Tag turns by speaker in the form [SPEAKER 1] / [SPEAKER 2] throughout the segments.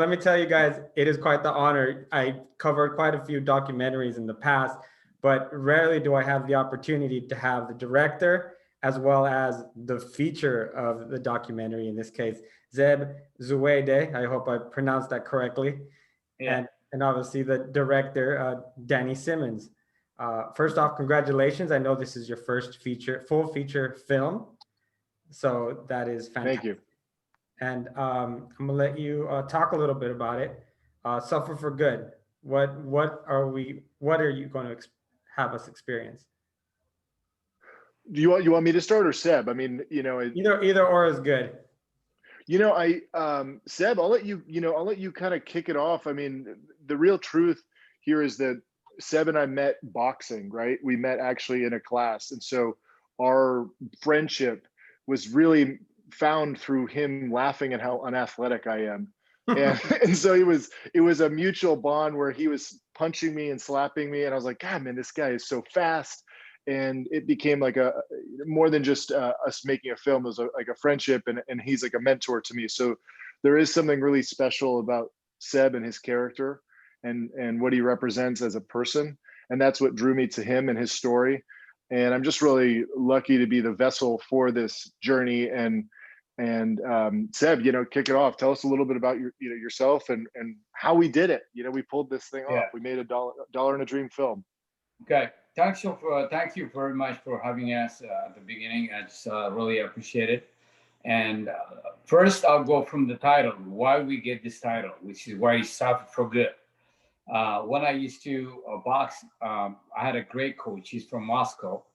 [SPEAKER 1] let me tell you guys, it is quite the honor. I covered quite a few documentaries in the past, but rarely do I have the opportunity to have the director as well as the feature of the documentary, in this case, Seb Zewdie. I hope I pronounced that correctly.
[SPEAKER 2] Yeah.
[SPEAKER 1] And obviously the director, Danny Simmons. First off, congratulations. I know this is your first full feature film. So that is
[SPEAKER 3] Thank
[SPEAKER 1] fantastic.
[SPEAKER 3] you.
[SPEAKER 1] And I'm gonna let you talk a little bit about it. Suffer for Good. What are you going to have us experience?
[SPEAKER 3] You want me to start or Seb? I mean,
[SPEAKER 1] Either or is good.
[SPEAKER 3] Seb, I'll let you kind of kick it off. I mean, the real truth here is that Seb and I met boxing, right? We met actually in a class. And so our friendship was really found through him laughing at how unathletic I am. And so it was a mutual bond where he was punching me and slapping me. And I was like, God, man, this guy is so fast. And it became like a more than just us making a film. It was like a friendship, and he's like a mentor to me. So there is something really special about Seb and his character and what he represents as a person, and that's what drew me to him and his story. And I'm just really lucky to be the vessel for this journey. And Seb, kick it off. Tell us a little bit about yourself and how we did it. We pulled this thing off. We made a dollar and a dream film.
[SPEAKER 2] Okay. Thank you very much for having us at the beginning. I just really appreciate it. And first, I'll go from the title, why we get this title, which is Why You Suffer for Good. When I used to box, I had a great coach. He's from Moscow.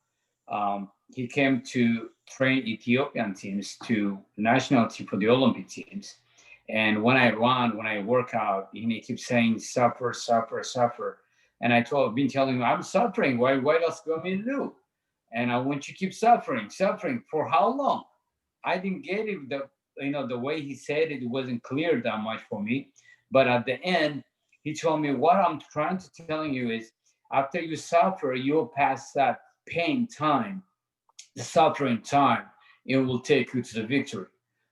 [SPEAKER 2] He came to train Ethiopian teams to national team for the Olympic teams. And when I work out, he keeps saying, suffer, suffer, suffer. And I been telling him, I'm suffering. What else do you want me to do? And I want you to keep suffering. For how long? I didn't get it. The way he said it wasn't clear that much for me. But at the end, he told me, what I'm trying to tell you is, after you suffer, you'll pass that pain time, the suffering time. It will take you to the victory.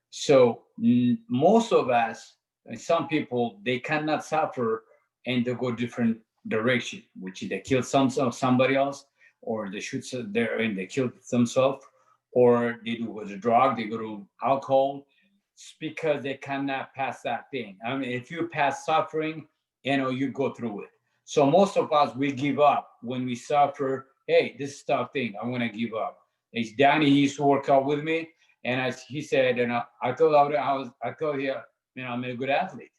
[SPEAKER 2] So most of us, some people, they cannot suffer and they go different direction, which they kill somebody else, or they shoot there and they kill themselves, or they do with the drug, they go to alcohol. It's because they cannot pass that thing. I mean, if you pass suffering, you go through it. So most of us, we give up when we suffer. Hey, this is tough thing, I'm gonna give up. It's Danny, he used to work out with me, and he said, and I told him, I'm a good athlete.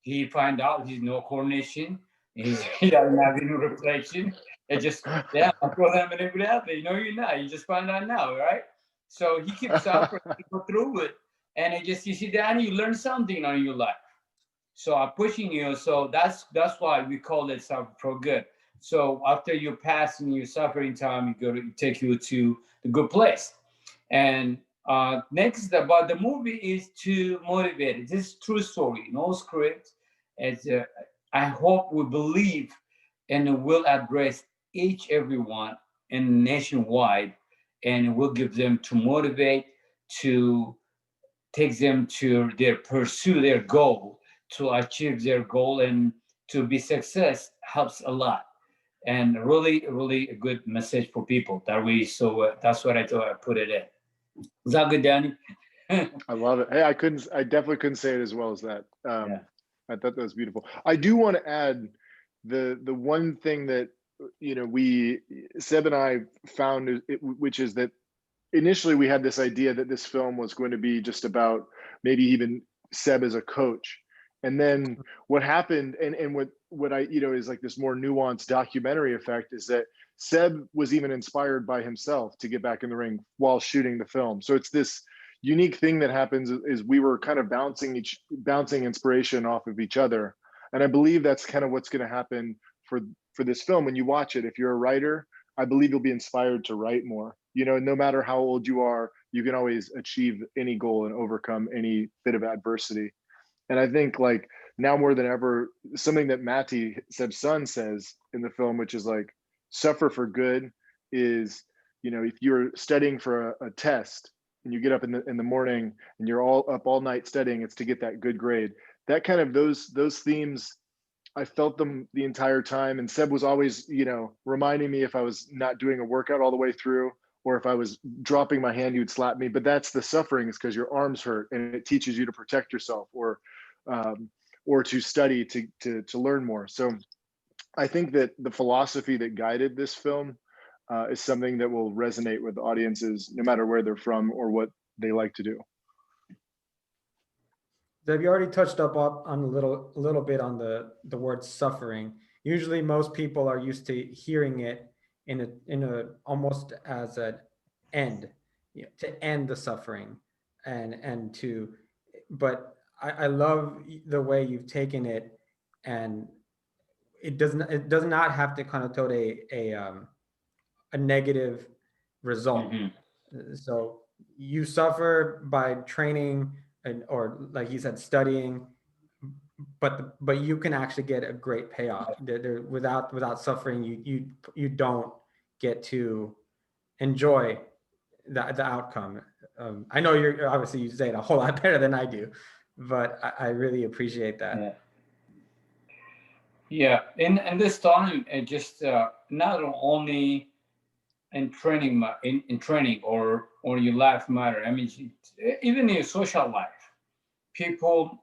[SPEAKER 2] He find out he's no coordination. He doesn't have any reflection. It just, I told him I'm a good athlete. No, you're not. You just find out now, right? So he keeps suffering, he go through it. And you see, Danny, you learn something on your life. So I'm pushing you. So that's why we call it suffer for good. So after you pass in your suffering time, it take you to the good place. And next about the movie is to motivate. This is true story, no script. It's I hope we believe and will address everyone and nationwide, and will give them to motivate, to take them to pursue their goal, to achieve their goal, and to be success helps a lot. And really, really a good message for people. That's what I thought I put it in. Is that good, Danny?
[SPEAKER 3] I love it. Hey, I definitely couldn't say it as well as that. I thought that was beautiful. I do want to add the one thing that Seb and I found, which is that initially we had this idea that this film was going to be just about maybe even Seb as a coach. And then what happened, and what I is like this more nuanced documentary effect, is that Seb was even inspired by himself to get back in the ring while shooting the film. So it's this unique thing that happens is we were kind of bouncing inspiration off of each other. And I believe that's kind of what's going to happen for this film. When you watch it, if you're a writer, I believe you'll be inspired to write more. No matter how old you are, you can always achieve any goal and overcome any bit of adversity. And I think like now more than ever, something that Matti, Seb's son, says in the film, which is like, suffer for good, is, if you're studying for a test and you get up in the morning and you're all up all night studying, it's to get that good grade. that kind of those themes, I felt them the entire time. And Seb was always, reminding me if I was not doing a workout all the way through, or if I was dropping my hand, he would slap me. But that's the suffering, is because your arms hurt, and it teaches you to protect yourself, or to study to learn more. So I think that the philosophy that guided this film is something that will resonate with audiences, no matter where they're from or what they like to do.
[SPEAKER 1] Deb, you already touched up on a little bit on the word suffering. Usually most people are used to hearing it in a almost as an end, to end the suffering, and to, but I love the way you've taken it, and it does not have to connote a negative result. So you suffer by training, or like you said, studying, but you can actually get a great payoff. Without suffering, you don't get to enjoy the outcome. I know you're obviously, you say it a whole lot better than I do, but I really appreciate that.
[SPEAKER 2] Yeah. Yeah, in this time, it just not only in training, in training or your life matter. I mean, even in your social life, people,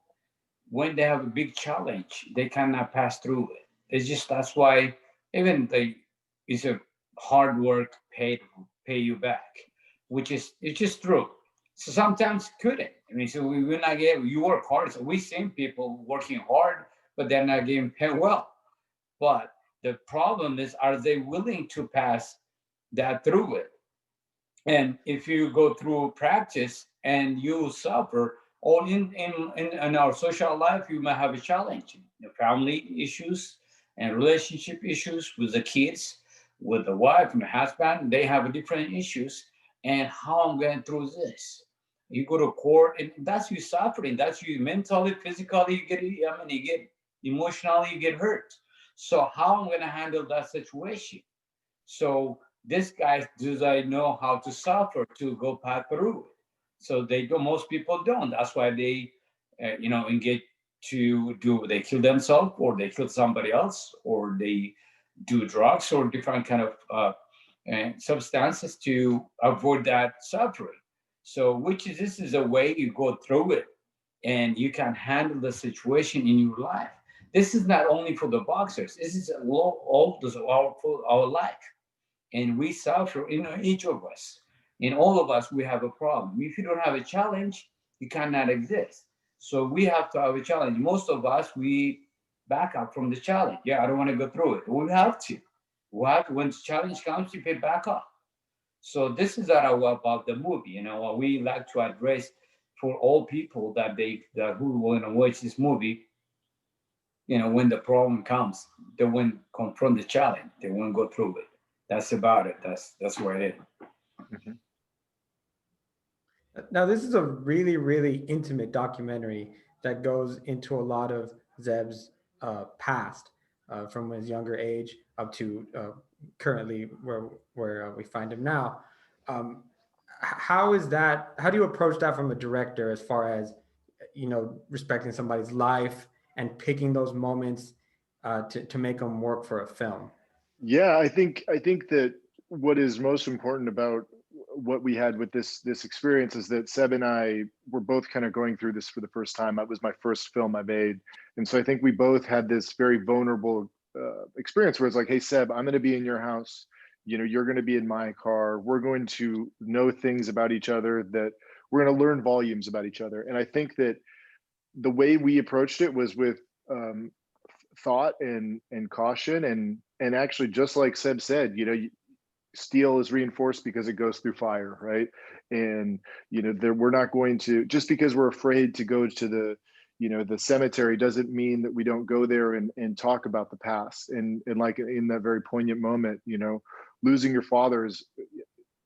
[SPEAKER 2] when they have a big challenge, they cannot pass through it. It's just, that's why even it's a hard work pay you back, which is, it's just true. So sometimes couldn't. I mean, so we will not get, you work hard. So we seen people working hard, but they're not getting paid well. But the problem is, are they willing to pass that through it? And if you go through practice and you suffer, or in our social life, you might have a challenge, family issues and relationship issues with the kids, with the wife and the husband, they have different issues. And how I'm going through this? You go to court, and that's you suffering. That's you mentally, physically, you get emotionally, you get hurt. So how I'm going to handle that situation? So this guy, do they know how to suffer to go pass through it? So they do. Most people don't. That's why they, engage to do. They kill themselves, or they kill somebody else, or they do drugs or different kind of substances to avoid that suffering. So, this is a way you go through it, and you can handle the situation in your life. This is not only for the boxers. This is all for our life. And we suffer, each of us. In all of us, we have a problem. If you don't have a challenge, you cannot exist. So we have to have a challenge. Most of us, we back up from the challenge. Yeah, I don't want to go through it. We have to. When the challenge comes, you pay back up. So this is about the movie. What we like to address for all people that who want to watch this movie. When the problem comes, they won't confront the challenge. They won't go through it. That's about it. That's where it is.
[SPEAKER 3] Mm-hmm.
[SPEAKER 1] Now, this is a really, really intimate documentary that goes into a lot of Zeb's past, from his younger age up to currently where we find him now. How is that? How do you approach that from a director, as far as respecting somebody's life and picking those moments to make them work for a film?
[SPEAKER 3] Yeah, I think that what is most important about what we had with this experience is that Seb and I were both kind of going through this for the first time. It was my first film I made, and so I think we both had this very vulnerable experience where it's like, hey Seb, I'm going to be in your house, you're going to be in my car, we're going to know things about each other, that we're going to learn volumes about each other. And I think that the way we approached it was with thought and caution, and actually, just like Seb said, steel is reinforced because it goes through fire, right? And we're not going to, just because we're afraid to go to the cemetery, doesn't mean that we don't go there and talk about the past. And like in that very poignant moment, losing your father is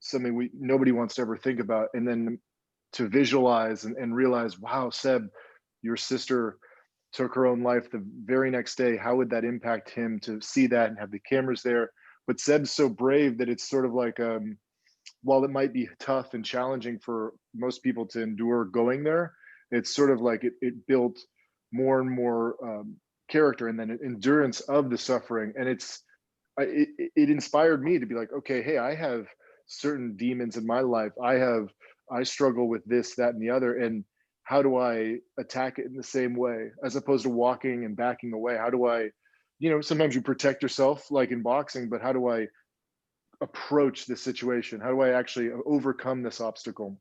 [SPEAKER 3] something nobody wants to ever think about. And then to visualize and realize, wow, Seb, your sister took her own life the very next day. How would that impact him to see that and have the cameras there? But Seb's so brave that it's sort of like, while it might be tough and challenging for most people to endure going there, it's sort of like it built more and more character, and then endurance of the suffering. And it inspired me to be like, okay, hey, I have certain demons in my life. I struggle with this, that, and the other. And how do I attack it in the same way, as opposed to walking and backing away? How do I, sometimes you protect yourself like in boxing, but how do I approach this situation? How do I actually overcome this obstacle?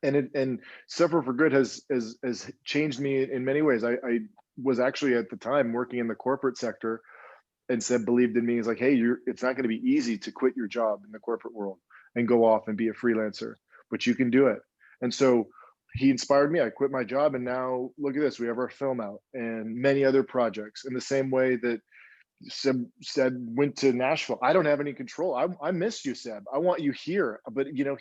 [SPEAKER 3] And Suffer for Good has changed me in many ways. I was actually at the time working in the corporate sector, and Seb believed in me. He's like, hey, it's not going to be easy to quit your job in the corporate world and go off and be a freelancer, but you can do it. And so he inspired me. I quit my job, and now look at this. We have our film out and many other projects. In the same way that Seb went to Nashville. I don't have any control. I miss you, Seb. I want you here, but you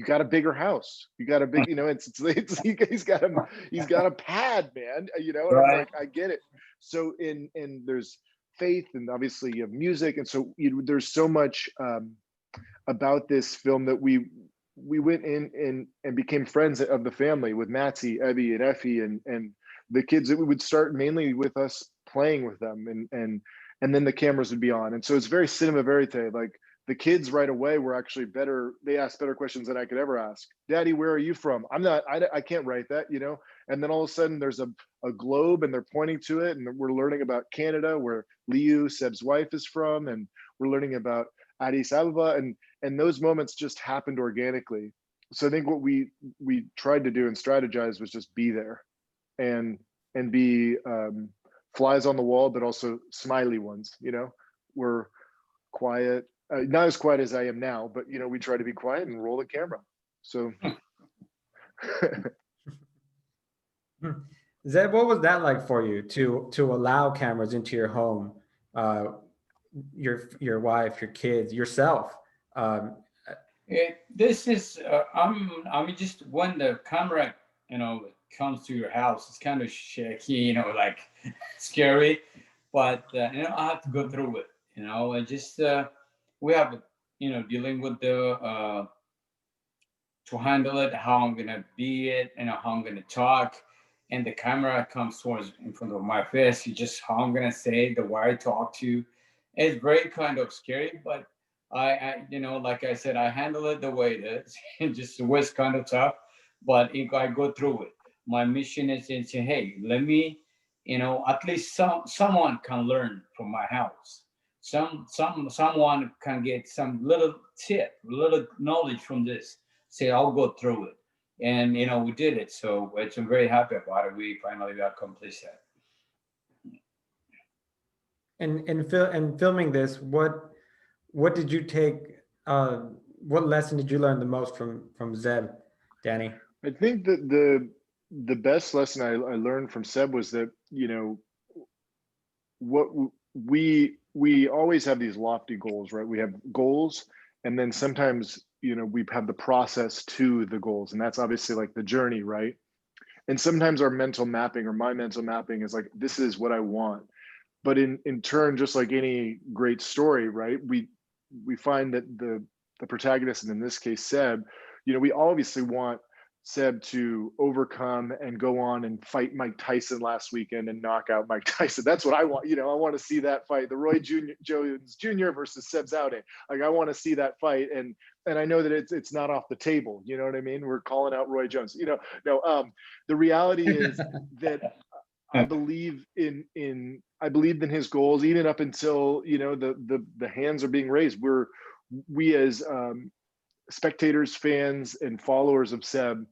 [SPEAKER 3] got a bigger house. You got a big, he's got a pad, man. And I'm like, I get it. So and there's faith, and obviously you have music, and so there's so much about this film that we went in and became friends of the family with Matsy, Evie, and Effie, and the kids. That we would start mainly with us playing with them, and then the cameras would be on. And so it's very cinema verite. Like the kids right away were actually better. They asked better questions than I could ever ask. Daddy, where are you from? I can't write that, And then all of a sudden there's a globe, and they're pointing to it. And we're learning about Canada, where Liu, Seb's wife, is from. And we're learning about Addis Ababa. And those moments just happened organically. So I think what we tried to do and strategize was just be there and be flies on the wall, but also smiley ones. We're quiet, not as quiet as I am now, but we try to be quiet and roll the camera. So
[SPEAKER 1] Zeb, what was that like for you to allow cameras into your home, your wife, your kids, yourself?
[SPEAKER 2] This is I'm just, when the camera comes to your house, it's kind of shaky, like scary, but I have to go through it, and just we have dealing with the to handle it, how I'm gonna be it, how I'm gonna talk, and the camera comes towards in front of my face. You just how I'm gonna say the way I talk to you. It's very kind of scary, but I like I said, I handle it the way it is. It just was kind of tough, but I go through it. My mission is to say, hey, let me, at least someone can learn from my house. Someone can get some little tip, little knowledge from this. Say, I'll go through it, and we did it. So I'm very happy about it. We finally accomplished that.
[SPEAKER 1] And filming this, what did you take? What lesson did you learn the most from Zeb, Danny?
[SPEAKER 3] I think that the best lesson I learned from Seb was that what we always have these lofty goals, right? We have goals, and then sometimes we have the process to the goals, and that's obviously like the journey, right? And sometimes our mental mapping, or my mental mapping, is like, this is what I want. But in turn, just like any great story, right? We find that the protagonist, and in this case Seb, we obviously want Seb to overcome and go on and fight Mike Tyson last weekend and knock out Mike Tyson. That's what I want. I want to see that fight, the Roy Jones Jr. versus Seb Zewdie. Like, I want to see that fight, and I know that it's not off the table. You know what I mean? We're calling out Roy Jones. No. The reality is that I believe in his goals, even up until the hands are being raised. We as spectators, fans, and followers of Seb,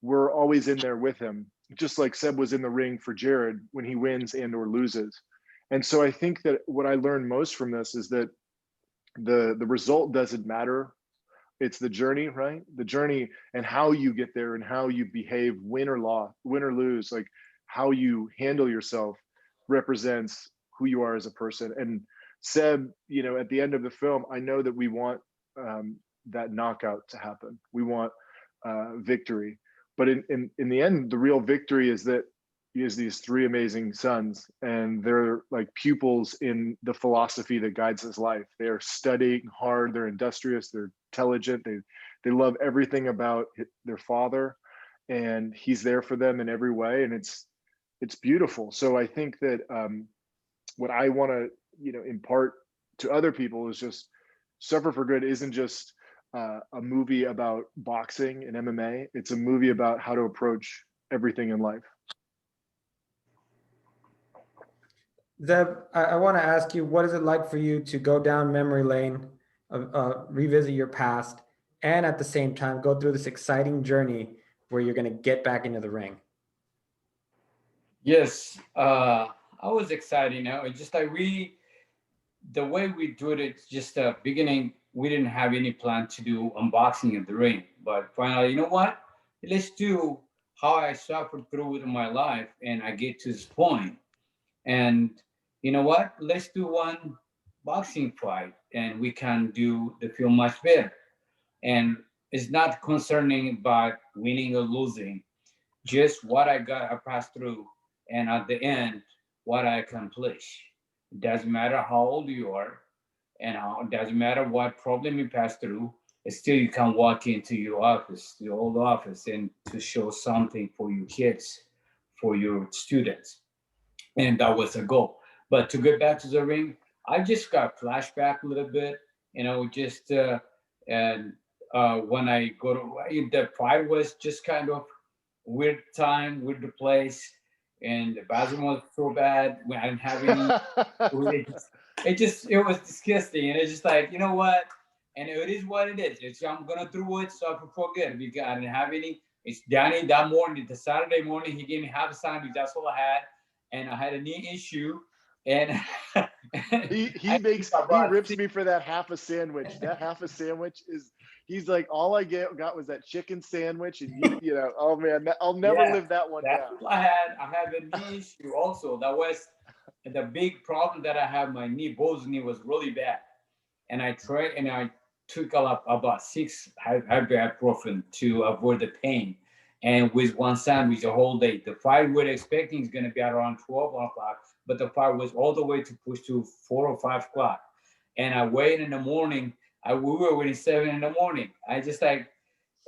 [SPEAKER 3] we're always in there with him, just like Seb was in the ring for Jared when he wins and or loses. And so I think that what I learned most from this is that the result doesn't matter. It's the journey, right? The journey, and how you get there, and how you behave, win or lose, like how you handle yourself represents who you are as a person. And Seb, at the end of the film, I know that we want that knockout to happen. We want victory. But in the end, the real victory is that he has these three amazing sons, and they're like pupils in the philosophy that guides his life. They're studying hard, they're industrious, they're intelligent, they love everything about their father, and he's there for them in every way. And it's it's beautiful. So I think that what I want to, impart to other people is just Suffer for Good isn't just a movie about boxing and MMA. It's a movie about how to approach everything in life.
[SPEAKER 1] Zeb, I want to ask you, what is it like for you to go down memory lane, revisit your past, and at the same time go through this exciting journey where you're going to get back into the ring?
[SPEAKER 2] Yes, I was excited. It's just like the way we do it, it's just beginning. We didn't have any plan to do unboxing of the ring, but finally, you know what? Let's do how I suffered through with my life, and I get to this point. And you know what? Let's do one boxing fight, and we can do the film much better. And it's not concerning about winning or losing, just what I passed through, and at the end, what I accomplish. It doesn't matter how old you are, and it doesn't matter what problem you pass through. Still, you can walk into your office, your old office, and to show something for your kids, for your students, and that was a goal. But to get back to the ring, I just got flashback a little bit, just and when I go to the fight was just kind of weird time, weird place, and the bathroom was so bad when I didn't have any. It was disgusting, and it's just like, you know what, and it is what it is. I'm gonna through it, so I forget because I didn't have any. It's Danny that morning, the Saturday morning, he gave me half a sandwich. That's all I had, and I had a knee issue, and
[SPEAKER 3] he rips me for that half a sandwich. That half a sandwich is, he's like, all I got was that chicken sandwich, and oh man, I'll never live that one down.
[SPEAKER 2] That's what I had. I had a knee issue also. That was the big problem that I had. My knee, both knee was really bad, and I took about 6 ibuprofen to avoid the pain, and with one sandwich the whole day. The fight we're expecting is going to be at around 12 o'clock, but the fight was all the way to push to 4 or 5 o'clock, and I waited in the morning. We were waiting 7 in the morning. I just like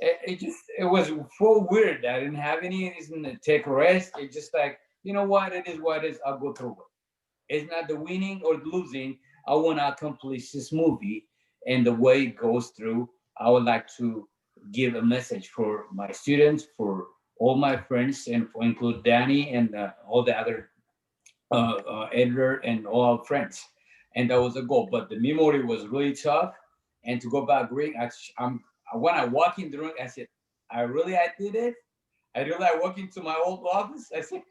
[SPEAKER 2] it was so weird. I didn't have any reason to take a rest. It's just like, you know what, it is what it is. I'll go through it. It's not the winning or the losing. I want to accomplish this movie, and the way it goes through, I would like to give a message for my students, for all my friends, and for include Danny and all the other editor and all our friends. And that was the goal. But the memory was really tough. And to go back ring, when I walk in the room, I said, I did it. I walk into my old office. I said,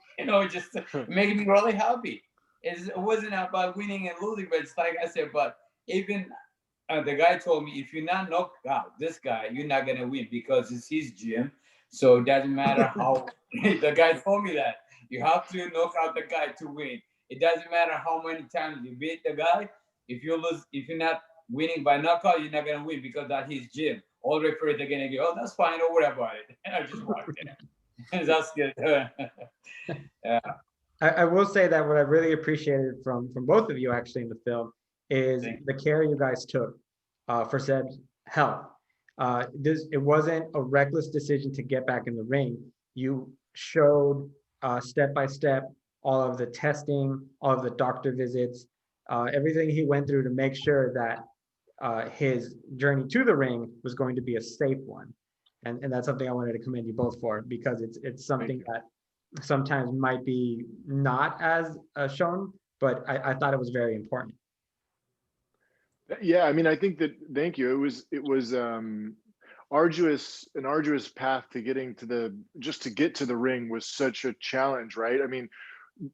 [SPEAKER 2] just making me really happy. It wasn't about winning and losing, but it's like I said, but even the guy told me, if you're not knocked out this guy, you're not going to win because it's his gym. So it doesn't matter how, the guy told me that. You have to knock out the guy to win. It doesn't matter how many times you beat the guy. If you lose, if you're not winning by knockout, you're not going to win because that's his gym. All referees are going to go, oh, that's fine, don't worry about it. And I just walked in. That's good. Yeah.
[SPEAKER 1] I will say that what I really appreciated from both of you actually in the film is the care you guys took for Seb's health. It wasn't a reckless decision to get back in the ring. You showed step by step all of the testing, all of the doctor visits, everything he went through to make sure that his journey to the ring was going to be a safe one. And that's something I wanted to commend you both for, because it's something that sometimes might be not as shown, but I thought it was very important.
[SPEAKER 3] Yeah, I mean, I think that, thank you. It was an arduous path to getting to get to the ring was such a challenge, right? I mean,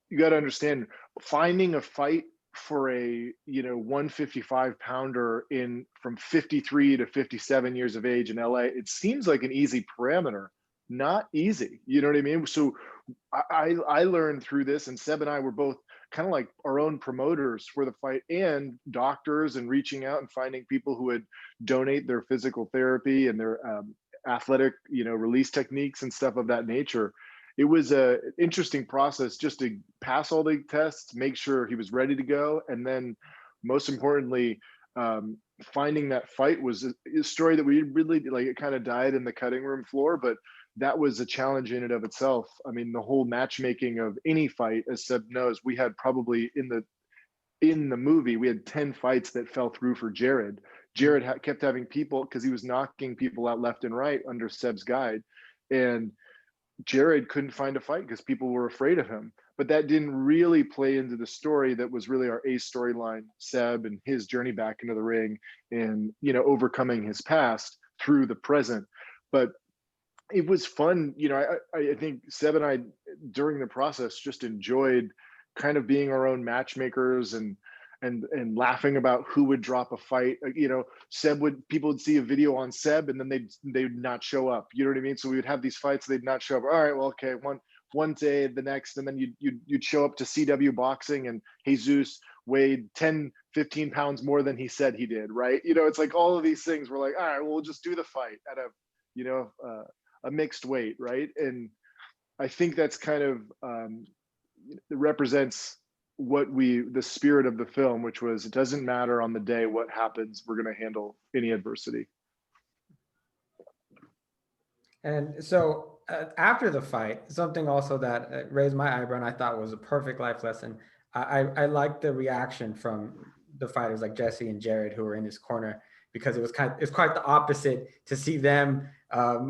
[SPEAKER 3] you got to understand, finding a fight for a 155 pounder from 53 to 57 years of age in LA, it seems like an easy parameter. Not easy, you know what I mean? So I learned through this, and Seb and I were both kind of like our own promoters for the fight, and doctors, and reaching out and finding people who would donate their physical therapy and their athletic release techniques and stuff of that nature. It was a interesting process just to pass all the tests, make sure he was ready to go, and then most importantly, finding that fight was a story that we really, like, it kind of died in the cutting room floor, but that was a challenge in and of itself. I mean, the whole matchmaking of any fight, as Seb knows, we had probably in the movie, we had 10 fights that fell through for Jared. Jared kept having people, because he was knocking people out left and right under Seb's guide. And Jared couldn't find a fight because people were afraid of him. But that didn't really play into the story that was really our ace storyline, Seb and his journey back into the ring and, you know, overcoming his past through the present. But it was fun. You know, I think Seb and I, during the process, just enjoyed kind of being our own matchmakers and laughing about who would drop a fight. You know, people would see a video on Seb and then they'd not show up. You know what I mean? So we would have these fights, they'd not show up. All right, well, okay, one day, the next, and then you'd show up to CW boxing and Jesus weighed 10, 15 pounds more than he said he did, right? You know, it's like all of these things. We're like, all right, well, we'll just do the fight at a, you know, a mixed weight, right? And I think that's kind of it represents the spirit of the film, which was, it doesn't matter on the day what happens, we're going to handle any adversity.
[SPEAKER 1] And so after the fight, something also that raised my eyebrow and I thought was a perfect life lesson. I liked the reaction from the fighters like Jesse and Jared who were in his corner, because it's quite the opposite to see them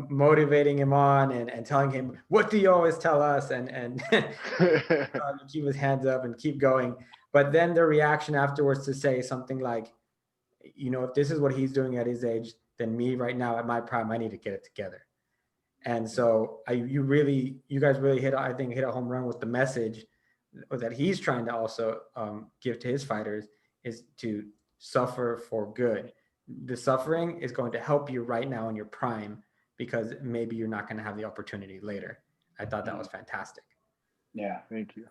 [SPEAKER 1] motivating him on and telling him, what do you always tell us? And keep his hands up and keep going. But then the reaction afterwards to say something like, you know, if this is what he's doing at his age, then me right now at my prime, I need to get it together. And so you guys really hit a home run with the message that he's trying to also give to his fighters, is to suffer for good. The suffering is going to help you right now in your prime, because maybe you're not going to have the opportunity later. I thought that was fantastic.
[SPEAKER 2] Yeah.
[SPEAKER 3] Thank you.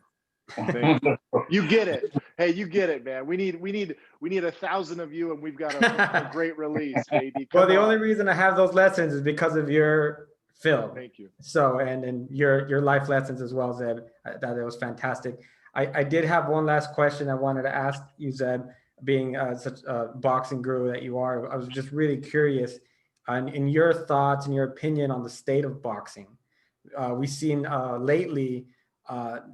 [SPEAKER 3] Thank you. You get it. Hey, you get it, man. We need 1,000 of you, and we've got a great release, baby.
[SPEAKER 1] Well, the only reason I have those lessons is because of your film.
[SPEAKER 3] Thank you.
[SPEAKER 1] So, and your life lessons as well, Zeb. I thought it was fantastic. I did have one last question I wanted to ask you, Zeb, being such a boxing guru that you are. I was just really curious in your thoughts and your opinion on the state of boxing. We've seen lately,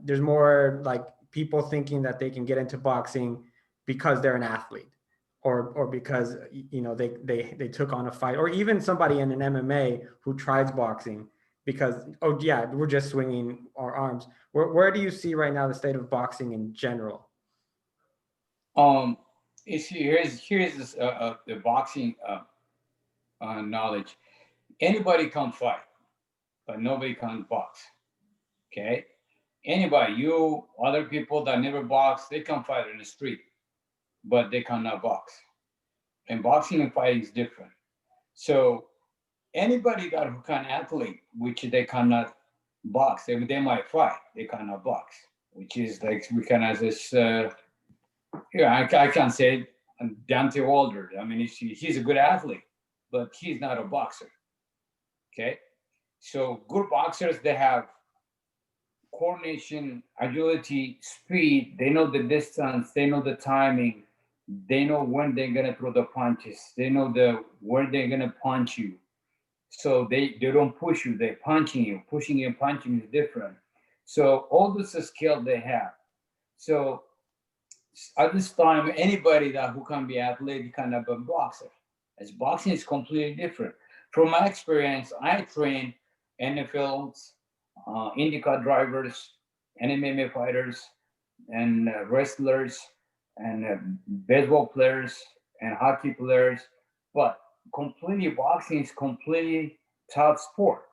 [SPEAKER 1] there's more like people thinking that they can get into boxing because they're an athlete, or because, you know, they took on a fight, or even somebody in an MMA who tries boxing because, oh yeah, we're just swinging our arms. Where do you see right now the state of boxing in general?
[SPEAKER 2] Here's this, the boxing knowledge. Anybody can fight, but nobody can box. Okay, anybody, you, other people that never box, they can fight in the street, but they cannot box. And boxing and fighting is different. So anybody that who can athlete, which they cannot box, they might fight, they cannot box, which is like we can as this. I can't say Dante Wilder. I mean, he's a good athlete, but he's not a boxer. Okay, so good boxers, they have coordination, agility, speed. They know the distance, they know the timing, they know when they're gonna throw the punches, they know where they're gonna punch you. So they don't push you, they're punching you. Pushing and punching is different. So all this is skill they have. So at this time, anybody who can be athletic can be a boxer. As boxing is completely different. From my experience, I train NFLs, IndyCar drivers, MMA fighters, and wrestlers, and baseball players, and hockey players. But completely, boxing is completely tough sport.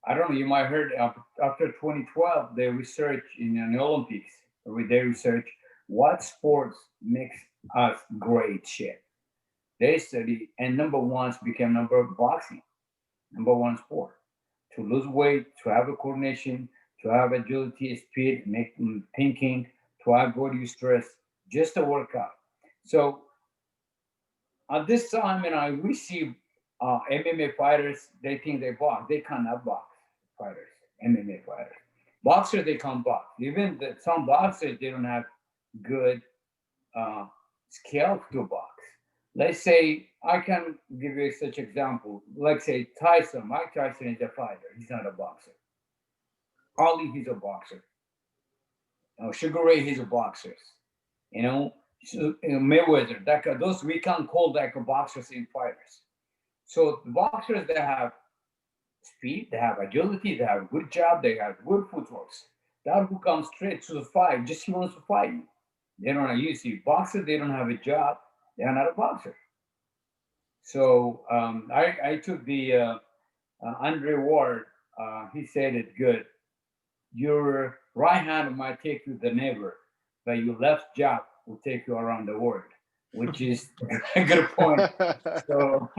[SPEAKER 2] I don't know, you might have heard after 2012, they researched in the Olympics, they researched what sports makes us great shape. They studied, and number one became number one sport. To lose weight, to have a coordination, to have agility, speed, thinking, to avoid you stress, just to work out. So at this time, we see MMA fighters, they think they box. They cannot box, fighters, MMA fighters. Boxers, they can't box. Even some boxers, they don't have good skills to box. let's say I can give you such example. Like say Tyson, Mike Tyson is a fighter. He's not a boxer. Ali, he's a boxer. Sugar Ray, he's a boxer. You know, Mayweather, those we can call like boxers in fighters. So the boxers, they have speed, they have agility, they have good job, they have good footworks. That who comes straight to the fight, just he wants to fight you. They don't have, you see, boxers, they don't have a job, they are not a boxer. So I took the Andre Ward, he said it good. Your right hand might take you to the neighbor, but your left jab will take you around the world, which is a good point. So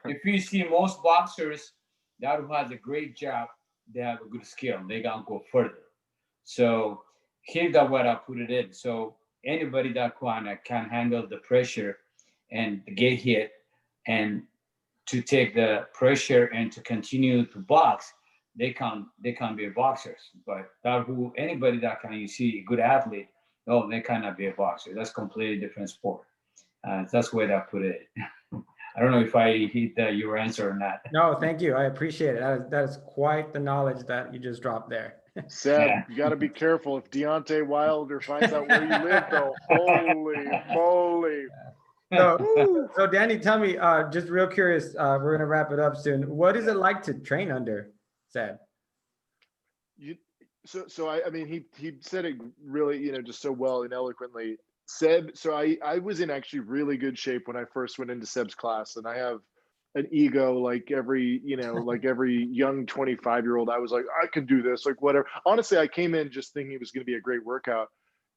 [SPEAKER 2] if you see most boxers that who has a great job, they have a good skill. They can go further. So here's the way I put it in. So anybody that can handle the pressure and get hit and to take the pressure and to continue to box, they can be boxers. But that who anybody that can you see a good athlete, no, they cannot be a boxer. That's completely different sport. That's the way I put it. I don't know if I hit your answer or not.
[SPEAKER 1] No, thank you. I appreciate it. That is quite the knowledge that you just dropped there.
[SPEAKER 3] Seb,
[SPEAKER 2] Yeah.
[SPEAKER 3] you got to be careful. If Deontay Wilder finds out where you live, though, holy moly.
[SPEAKER 1] So Danny, tell me, just real curious, we're gonna wrap it up soon. What is it like to train under Seb?
[SPEAKER 3] So I mean, he said it really, just so well and eloquently. Seb, so I was in actually really good shape when I first went into Seb's class, and I have an ego like every young 25-year-old. I was like, I can do this, like whatever. Honestly, I came in just thinking it was going to be a great workout,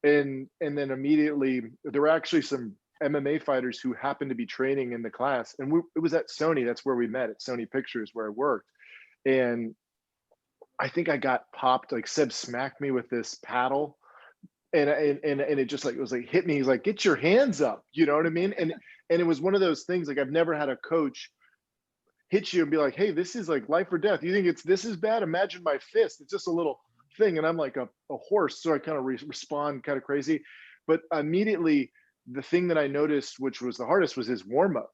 [SPEAKER 3] and then immediately there were actually some MMA fighters who happened to be training in the class, and it was at Sony. That's where we met, at Sony Pictures, where I worked, and I think I got popped. Like Seb smacked me with this paddle, and it just like, it was like hit me. He's like, get your hands up, you know what I mean? And it was one of those things, like I've never had a coach hit you and be like, hey, this is like life or death. You think this is bad? Imagine my fist. It's just a little thing, and I'm like a horse, so I kind of respond kind of crazy. But immediately, the thing that I noticed, which was the hardest, was his warm up.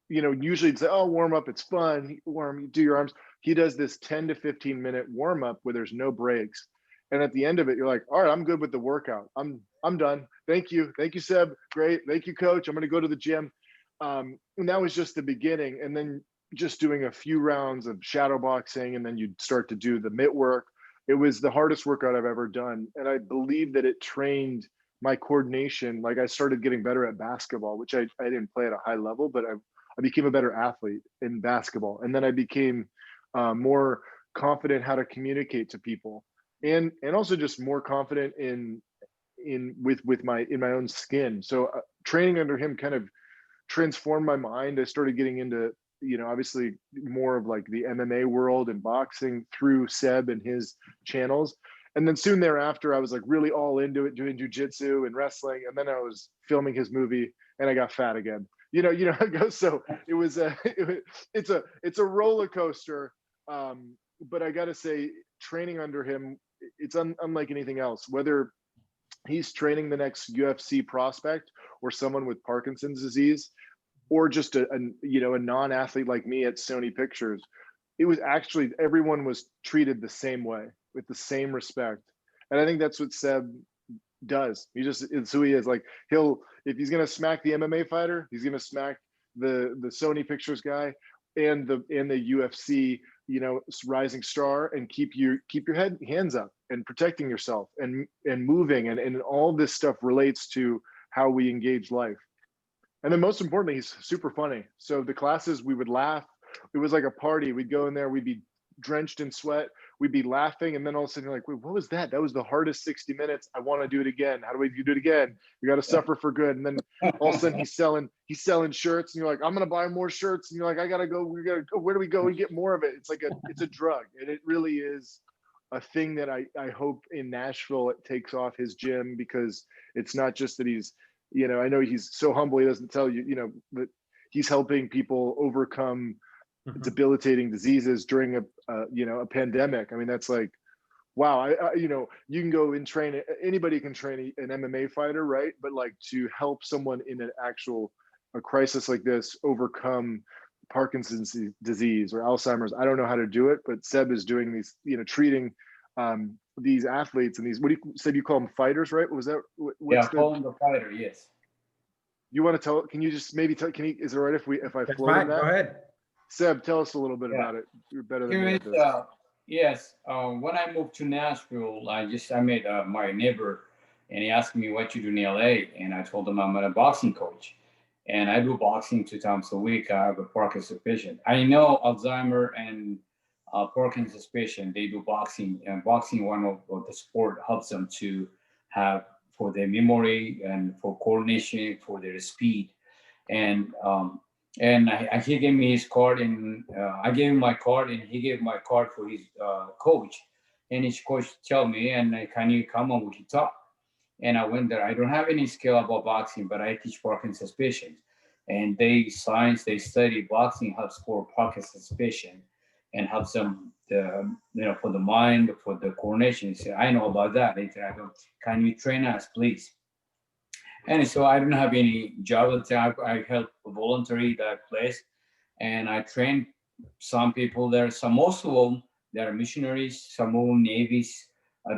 [SPEAKER 3] Usually it's like, oh, warm up, it's fun. You do your arms. He does this 10 to 15 minute warm up where there's no breaks. And at the end of it, you're like, all right, I'm good with the workout. I'm done. Thank you, Seb. Great. Thank you, coach. I'm going to go to the gym. And that was just the beginning. And then just doing a few rounds of shadow boxing, and then you'd start to do the mitt work. It was the hardest workout I've ever done. And I believe that it trained my coordination. Like I started getting better at basketball, which I didn't play at a high level, but I became a better athlete in basketball. And then I became more confident how to communicate to people, and also just more confident in my own skin. So training under him kind of transformed my mind. I started getting into, obviously more of like the MMA world and boxing through Seb and his channels. And then soon thereafter, I was like really all into it, doing jujitsu and wrestling. And then I was filming his movie, and I got fat again. You know how it goes. So it was it's a roller coaster. But I got to say, training under him, it's unlike anything else. Whether he's training the next UFC prospect, or someone with Parkinson's disease, or just a non-athlete like me at Sony Pictures, it was actually, everyone was treated the same way, with the same respect. And I think that's what Seb does. It's who he is. Like if he's gonna smack the MMA fighter, he's gonna smack the Sony Pictures guy and the UFC, rising star, and keep your hands up and protecting yourself and moving, and all this stuff relates to how we engage life. And then most importantly, he's super funny. So the classes, we would laugh. It was like a party. We'd go in there, we'd be drenched in sweat, we'd be laughing, and then all of a sudden you're like, wait, what was that? That was the hardest 60 minutes. I want to do it again. How do we do it again? You got to suffer for good. And then all of a sudden he's selling shirts, and you're like, I'm gonna buy more shirts. And you're like, we gotta go. Where do we go and get more of it? It's a drug, and it really is a thing that I hope in Nashville it takes off his gym, because it's not just that he's, I know he's so humble, he doesn't tell you, that he's helping people overcome debilitating diseases during a pandemic. I mean, that's like, wow. You can go and train, anybody can train an MMA fighter, right? But like, to help someone in an actual a crisis like this overcome Parkinson's disease or Alzheimer's. I don't know how to do it, but Seb is doing these, treating these athletes and these, what do you said you call them, fighters, right? Was that
[SPEAKER 2] what's call them the fighter? Yes.
[SPEAKER 3] You want to tell? Can you just maybe tell? Is it right if I
[SPEAKER 1] That's
[SPEAKER 3] float
[SPEAKER 1] fine.
[SPEAKER 3] that?
[SPEAKER 1] Go ahead.
[SPEAKER 3] Seb, tell us a little bit about it. You're better than me at this.
[SPEAKER 2] Yes. When I moved to Nashville, I met my neighbor, and he asked me what you do in LA, and I told him I'm a boxing coach, and I do boxing 2 times a week. I have a Parkinson's patient. I know Alzheimer and Parkinson's patient, they do boxing, and boxing, one of the sport helps them to have for their memory and for coordination, for their speed, and he gave me his card, and I gave him my card, and he gave my card for his coach, and his coach told me, and can you come on with your talk? And I went there. I don't have any skill about boxing, but I teach Parkinson's patients, and they study boxing helps for Parkinson's patient and helps them, for the mind, for the coordination. He said, I know about that. They said, can you train us, please? And so I don't have any job at the time. I help voluntary that place, and I train some people there. Most of them, they're missionaries. Some of them navies,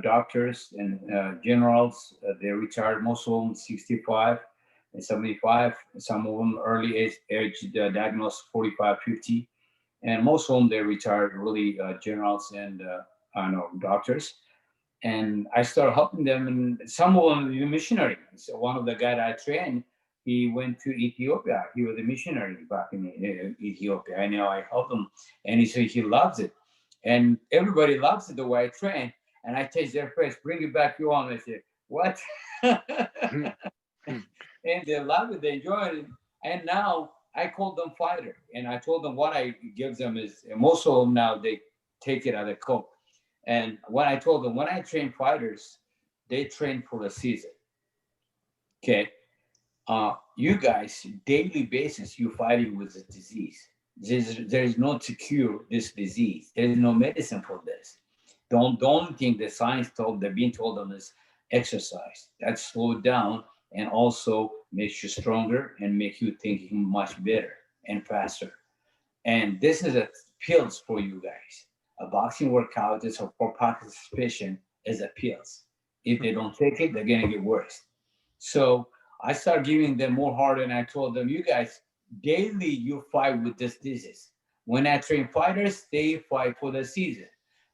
[SPEAKER 2] doctors and generals. They retired. Most of them 65 and 75. Some of them early age diagnosed 45, 50, and most of them they retired really generals and doctors. And I started helping them, and some of them were missionary. So one of the guys I trained, he went to Ethiopia. He was a missionary back in Ethiopia. I know I helped him, and he said he loves it, and everybody loves it the way I train. And I touch their face, bring it back you on. I said, what? And they love it, they enjoy it. And now I call them fighter, and I told them what I give them is, most of them now they take it as a coach. And when I told them, when I train fighters, they train for the season. Okay. You guys, daily basis, you're fighting with the disease. There is no to cure this disease. There is no medicine for this. Don't think the science they've been told them is exercise. That slows down and also makes you stronger and make you think much better and faster. And this is a pills for you guys. A boxing workout is for participation is a pills. If they don't take it, they're gonna get worse. So I started giving them more hard, and I told them, you guys, daily you fight with this disease. When I train fighters, they fight for the season.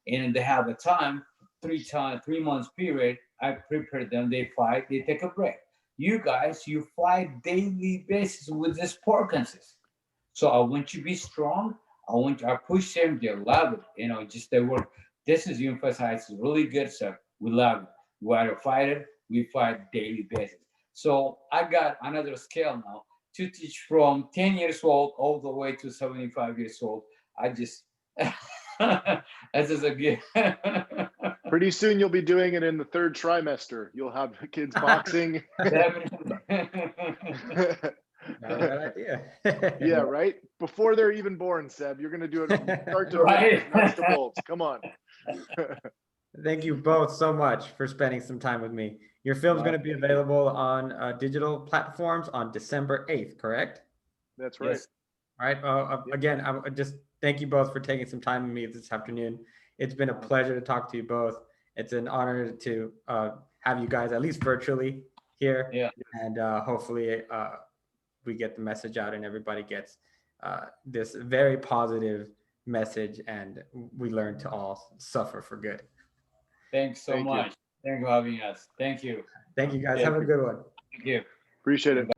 [SPEAKER 2] And they have a time, 3 months period, I prepare them, they fight, they take a break. You guys, you fight daily basis with this Parkinson's. So I want you to be strong. I push them, they love it. Just they work. This is emphasized, really good stuff. We love it. We are a fighter, we fight daily basis. So I got another scale now to teach from 10 years old all the way to 75 years old. I just, this is a good.
[SPEAKER 3] Pretty soon you'll be doing it in the 3rd trimester. You'll have kids boxing.
[SPEAKER 1] Not a bad idea.
[SPEAKER 3] Yeah, right? Before they're even born, Seb, you're going to do it from start to
[SPEAKER 2] right.
[SPEAKER 3] finish, nuts to bolts. Come on.
[SPEAKER 1] Thank you both so much for spending some time with me. Your film's going to be available on digital platforms on December 8th, correct?
[SPEAKER 3] That's right.
[SPEAKER 2] Yes.
[SPEAKER 1] All right. Again, I just thank you both for taking some time with me this afternoon. It's been a pleasure to talk to you both. It's an honor to have you guys, at least virtually, here.
[SPEAKER 2] Yeah.
[SPEAKER 1] And hopefully we get the message out and everybody gets this very positive message, and we learn to all suffer for good.
[SPEAKER 2] Thanks so much. Thank you for having us. Thank you.
[SPEAKER 1] Thank you guys. Have a good one.
[SPEAKER 2] Thank you.
[SPEAKER 3] Appreciate it.